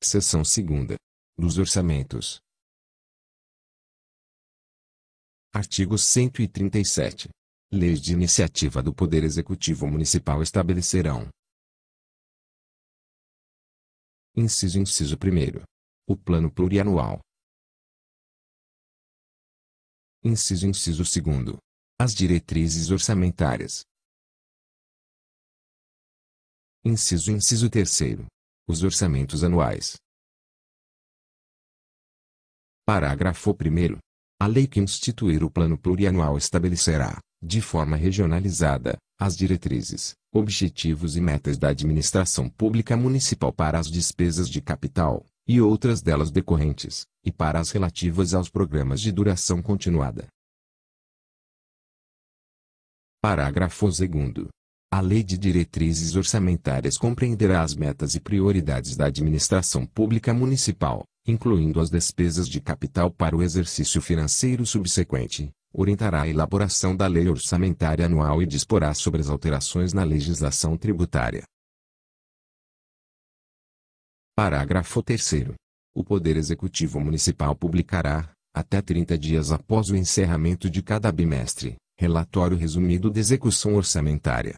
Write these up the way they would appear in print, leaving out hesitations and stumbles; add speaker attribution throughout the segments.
Speaker 1: Seção 2ª. Dos orçamentos. Artigo 137. Leis de iniciativa do Poder Executivo Municipal estabelecerão. Inciso 1. O Plano Plurianual. Inciso 2. As diretrizes orçamentárias. Inciso 3. Os orçamentos anuais. Parágrafo 1º. A lei que instituir o Plano Plurianual estabelecerá, de forma regionalizada, as diretrizes, objetivos e metas da administração pública municipal para as despesas de capital, e outras delas decorrentes, e para as relativas aos programas de duração continuada. Parágrafo 2º. A Lei de Diretrizes Orçamentárias compreenderá as metas e prioridades da administração pública municipal, incluindo as despesas de capital para o exercício financeiro subsequente, orientará a elaboração da Lei Orçamentária Anual e disporá sobre as alterações na legislação tributária. Parágrafo 3º. O Poder Executivo Municipal publicará, até 30 dias após o encerramento de cada bimestre, relatório resumido de execução orçamentária.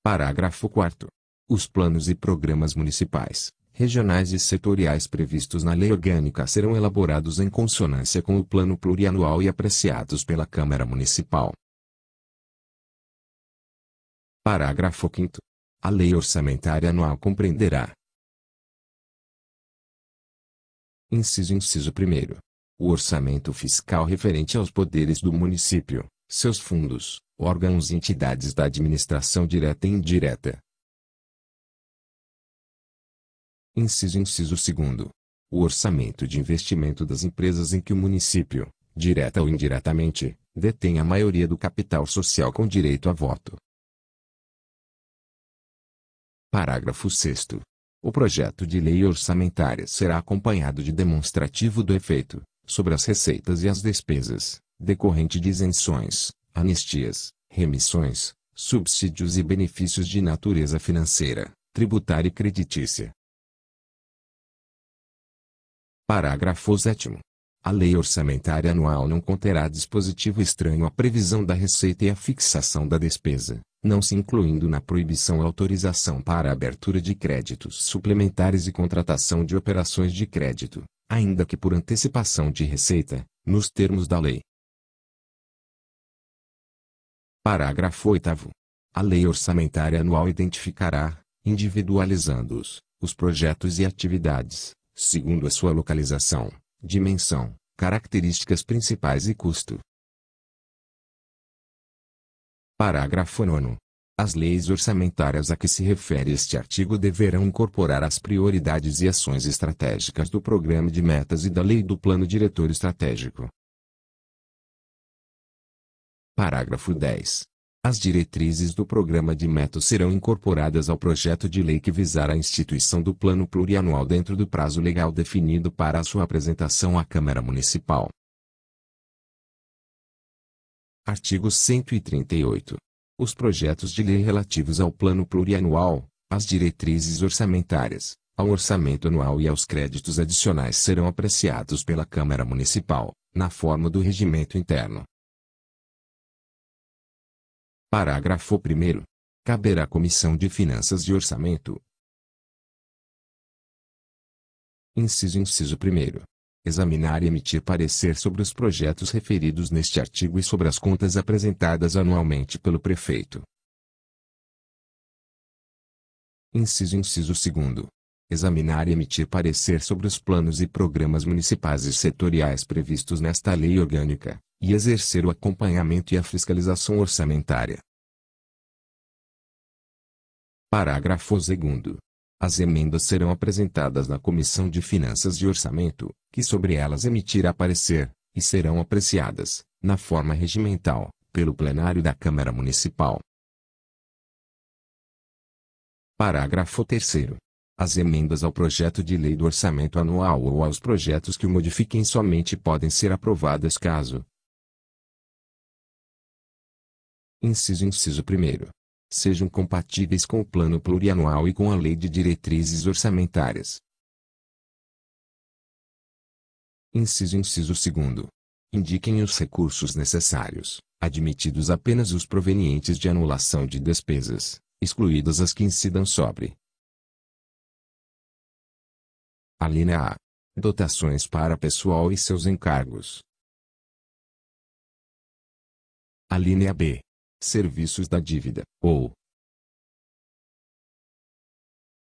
Speaker 1: Parágrafo 4º. Os planos e programas municipais, regionais e setoriais previstos na Lei Orgânica serão elaborados em consonância com o Plano Plurianual e apreciados pela Câmara Municipal. Parágrafo 5º. A Lei Orçamentária Anual compreenderá. Inciso 1. O orçamento fiscal referente aos poderes do município, seus fundos, órgãos e entidades da administração direta e indireta. Inciso 2. O orçamento de investimento das empresas em que o município, direta ou indiretamente, detém a maioria do capital social com direito a voto. Parágrafo 6º. O projeto de lei orçamentária será acompanhado de demonstrativo do efeito, sobre as receitas e as despesas, decorrente de isenções, anistias, remissões, subsídios e benefícios de natureza financeira, tributária e creditícia. Parágrafo 7º. A Lei Orçamentária Anual não conterá dispositivo estranho à previsão da receita e à fixação da despesa, não se incluindo na proibição ou autorização para a abertura de créditos suplementares e contratação de operações de crédito, ainda que por antecipação de receita, nos termos da lei. Parágrafo 8º. A Lei Orçamentária Anual identificará, individualizando-os, os projetos e atividades, segundo a sua localização, dimensão, características principais e custo. Parágrafo 9º. As leis orçamentárias a que se refere este artigo deverão incorporar as prioridades e ações estratégicas do Programa de Metas e da Lei do Plano Diretor Estratégico. Parágrafo 10. As diretrizes do Programa de Metas serão incorporadas ao projeto de lei que visar a instituição do Plano Plurianual dentro do prazo legal definido para a sua apresentação à Câmara Municipal. Artigo 138. Os projetos de lei relativos ao Plano Plurianual, às diretrizes orçamentárias, ao orçamento anual e aos créditos adicionais serão apreciados pela Câmara Municipal, na forma do regimento interno. Parágrafo 1º. Caberá à Comissão de Finanças e Orçamento. Inciso 1. Examinar e emitir parecer sobre os projetos referidos neste artigo e sobre as contas apresentadas anualmente pelo prefeito. Inciso 2. Examinar e emitir parecer sobre os planos e programas municipais e setoriais previstos nesta lei orgânica, e exercer o acompanhamento e a fiscalização orçamentária. Parágrafo 2º. As emendas serão apresentadas na Comissão de Finanças e Orçamento, que sobre elas emitirá parecer, e serão apreciadas, na forma regimental, pelo plenário da Câmara Municipal. Parágrafo 3º. As emendas ao projeto de lei do orçamento anual ou aos projetos que o modifiquem somente podem ser aprovadas caso. Inciso 1. sejam compatíveis com o Plano Plurianual e com a Lei de Diretrizes Orçamentárias. Inciso 2º. Indiquem os recursos necessários, admitidos apenas os provenientes de anulação de despesas, excluídas as que incidam sobre. Alínea A. Dotações para pessoal e seus encargos. Alínea B. Serviços da dívida, ou.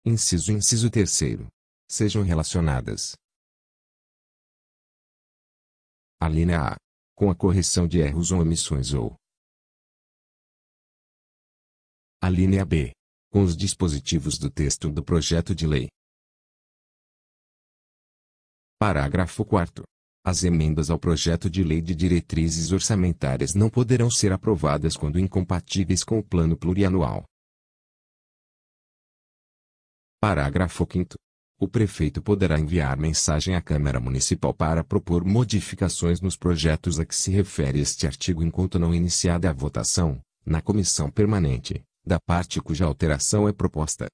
Speaker 1: Inciso 3º. Sejam relacionadas. Alínea A. Com a correção de erros ou omissões ou. Alínea B. Com os dispositivos do texto do projeto de lei. Parágrafo 4º. As emendas ao projeto de lei de diretrizes orçamentárias não poderão ser aprovadas quando incompatíveis com o plano plurianual. Parágrafo 5º. O prefeito poderá enviar mensagem à Câmara Municipal para propor modificações nos projetos a que se refere este artigo enquanto não iniciada a votação, na comissão permanente, da parte cuja alteração é proposta.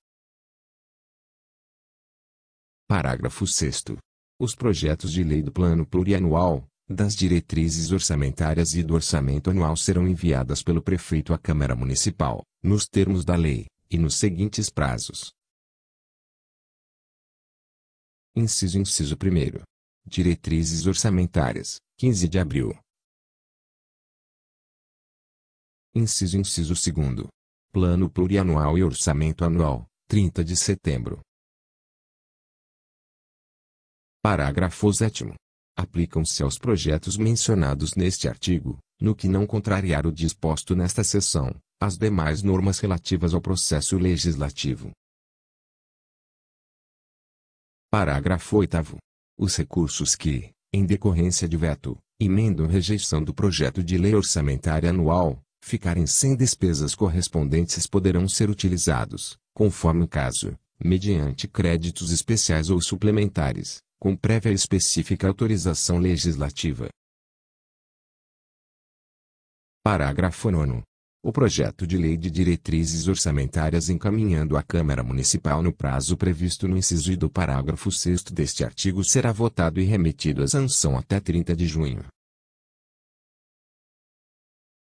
Speaker 1: Parágrafo 6º. Os projetos de lei do Plano Plurianual, das diretrizes orçamentárias e do orçamento anual serão enviadas pelo prefeito à Câmara Municipal, nos termos da lei, e nos seguintes prazos. Inciso 1º. Diretrizes orçamentárias, 15 de abril. Inciso 2º. Plano Plurianual e Orçamento Anual, 30 de setembro. Parágrafo 7º. Aplicam-se aos projetos mencionados neste artigo, no que não contrariar o disposto nesta seção, as demais normas relativas ao processo legislativo. Parágrafo 8º. Os recursos que, em decorrência de veto, emenda ou rejeição do projeto de lei orçamentária anual, ficarem sem despesas correspondentes poderão ser utilizados, conforme o caso, mediante créditos especiais ou suplementares, com prévia e específica autorização legislativa. Parágrafo 9º. O projeto de lei de diretrizes orçamentárias encaminhando à Câmara Municipal no prazo previsto no inciso I do parágrafo 6º deste artigo será votado e remetido à sanção até 30 de junho.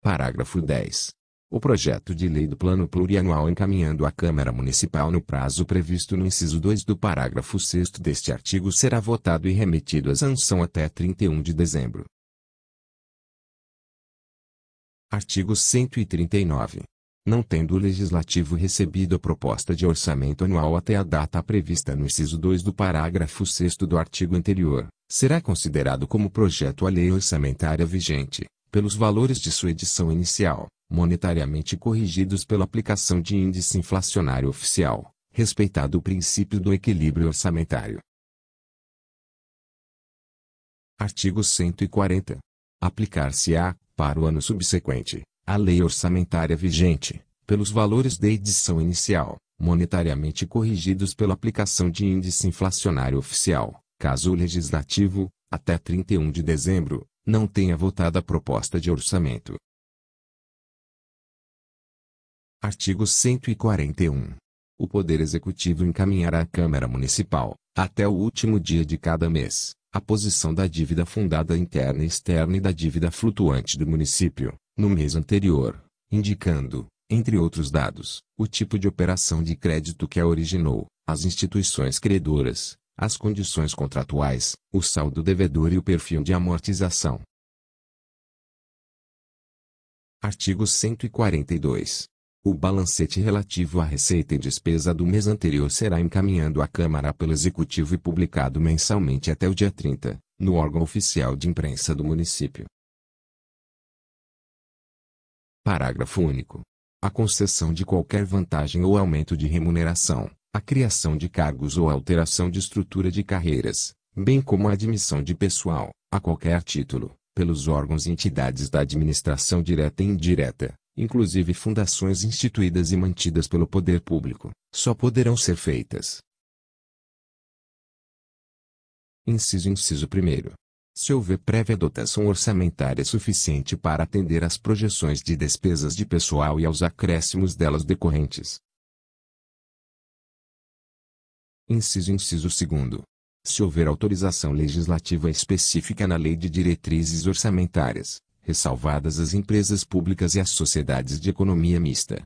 Speaker 1: Parágrafo 10. O projeto de lei do Plano Plurianual encaminhando à Câmara Municipal no prazo previsto no inciso 2 do parágrafo 6º deste artigo será votado e remetido à sanção até 31 de dezembro. Artigo 139. Não tendo o Legislativo recebido a proposta de orçamento anual até a data prevista no inciso 2 do parágrafo 6º do artigo anterior, será considerado como projeto a lei orçamentária vigente, pelos valores de sua edição inicial, monetariamente corrigidos pela aplicação de índice inflacionário oficial, respeitado o princípio do equilíbrio orçamentário. Artigo 140. Aplicar-se-á, para o ano subsequente, a lei orçamentária vigente, pelos valores da edição inicial, monetariamente corrigidos pela aplicação de índice inflacionário oficial, caso o Legislativo, até 31 de dezembro, não tenha votado a proposta de orçamento. Artigo 141. O Poder Executivo encaminhará à Câmara Municipal, até o último dia de cada mês, a posição da dívida fundada interna e externa e da dívida flutuante do município, no mês anterior, indicando, entre outros dados, o tipo de operação de crédito que a originou, as instituições credoras, as condições contratuais, o saldo devedor e o perfil de amortização. Artigo 142. O balancete relativo à receita e despesa do mês anterior será encaminhado à Câmara pelo Executivo e publicado mensalmente até o dia 30, no órgão oficial de imprensa do município. Parágrafo único. A concessão de qualquer vantagem ou aumento de remuneração, a criação de cargos ou alteração de estrutura de carreiras, bem como a admissão de pessoal, a qualquer título, pelos órgãos e entidades da administração direta e indireta, inclusive fundações instituídas e mantidas pelo poder público, só poderão ser feitas. Inciso 1º. Se houver prévia dotação orçamentária suficiente para atender às projeções de despesas de pessoal e aos acréscimos delas decorrentes. Inciso 2º. Se houver autorização legislativa específica na Lei de Diretrizes Orçamentárias, ressalvadas as empresas públicas e as sociedades de economia mista,